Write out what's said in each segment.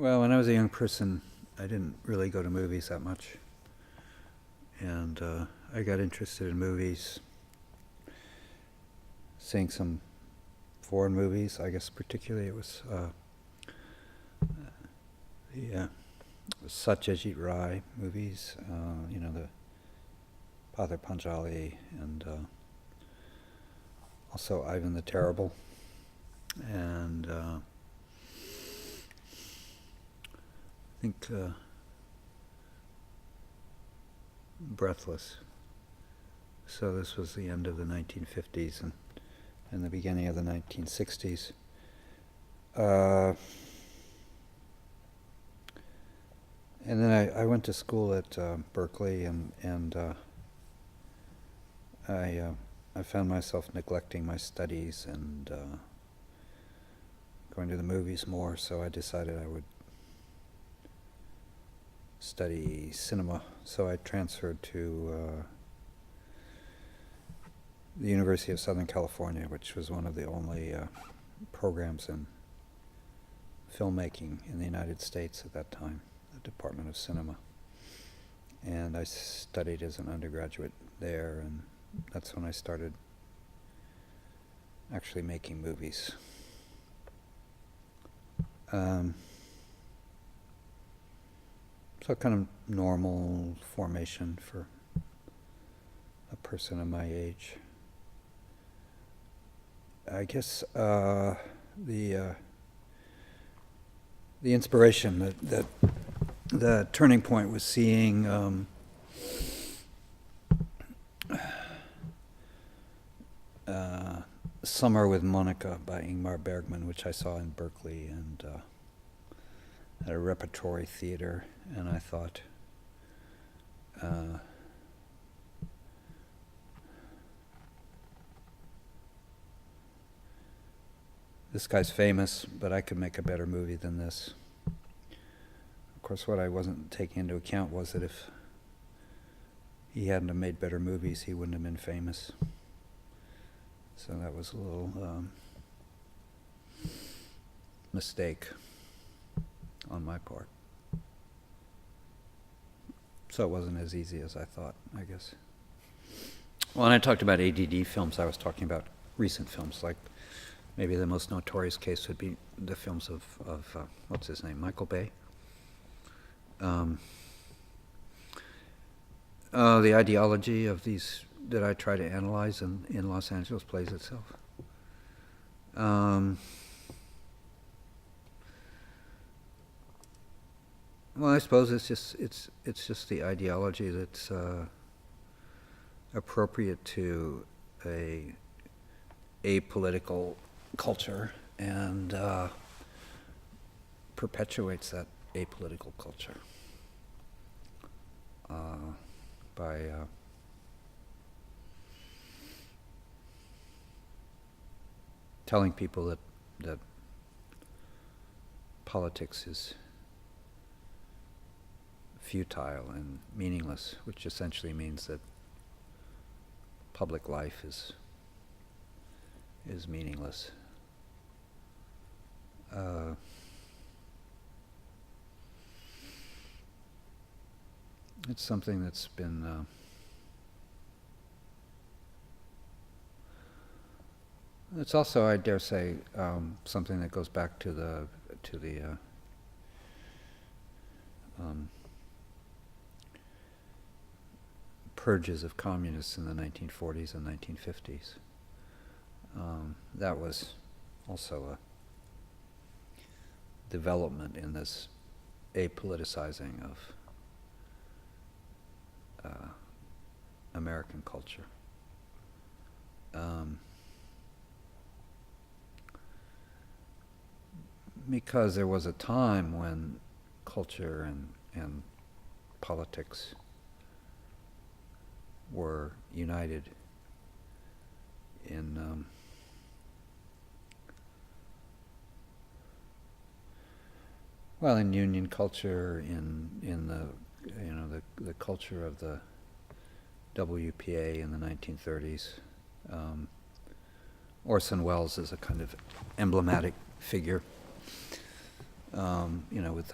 Well, when I was a young person, I didn't really go to movies that much. And I got interested in movies, seeing some foreign movies. I guess particularly it was the Satyajit Ray movies, the Pather Panjali, and also Ivan the Terrible. And I think Breathless. So this was the end of the 1950s and the beginning of the 1960s. And then I went to school at Berkeley, and I found myself neglecting my studies and going to the movies more, so I decided I would study cinema. So I transferred to the University of Southern California, which was one of the only programs in filmmaking in the United States at that time, the Department of Cinema. And I studied as an undergraduate there, and that's when I started actually making movies. So kind of normal formation for a person of my age. I guess the inspiration that the turning point was seeing Summer with Monica by Ingmar Bergman, which I saw in Berkeley and at a repertory theater, and I thought this guy's famous, but I could make a better movie than this. Of course, what I wasn't taking into account was that if he hadn't have made better movies, he wouldn't have been famous. So that was a little mistake on my part. So it wasn't as easy as I thought, I guess. Well, when I talked about ADD films, I was talking about recent films, like maybe the most notorious case would be the films of what's his name, Michael Bay. The ideology of these that I try to analyze in Los Angeles plays itself. Well, I suppose it's just the ideology that's appropriate to a apolitical culture and perpetuates that apolitical culture by telling people that politics is futile and meaningless, which essentially means that public life is meaningless. It's something that's been it's also, I dare say, something that goes back to the purges of communists in the 1940s and 1950s. That was also a development in this apoliticizing of American culture. Because there was a time when culture and politics were united in in union culture, in the culture of the WPA in the 1930s. Orson Welles is a kind of emblematic figure with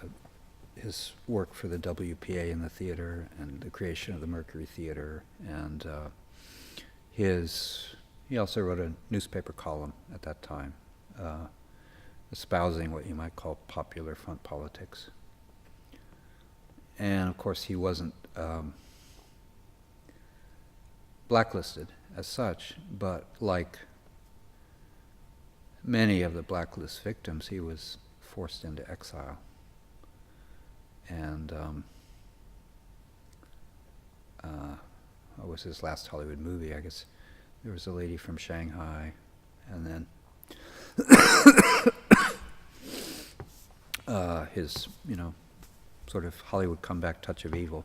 his work for the WPA in the theater and the creation of the Mercury Theater, and he also wrote a newspaper column at that time, espousing what you might call popular front politics. And of course he wasn't blacklisted as such, but like many of the blacklist victims, he was forced into exile. And what was his last Hollywood movie? I guess there was a lady from Shanghai, and then his, sort of Hollywood comeback, Touch of Evil.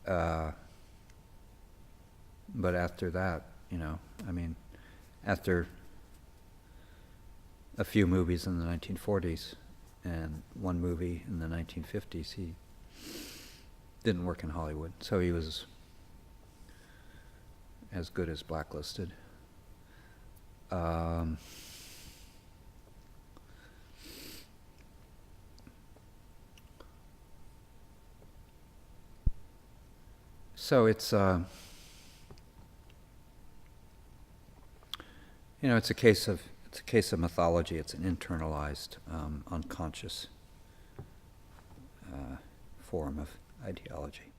But after that, after a few movies in the 1940s and one movie in the 1950s, he didn't work in Hollywood. So he was as good as blacklisted. So it's it's a case of mythology. It's an internalized, unconscious form of ideology.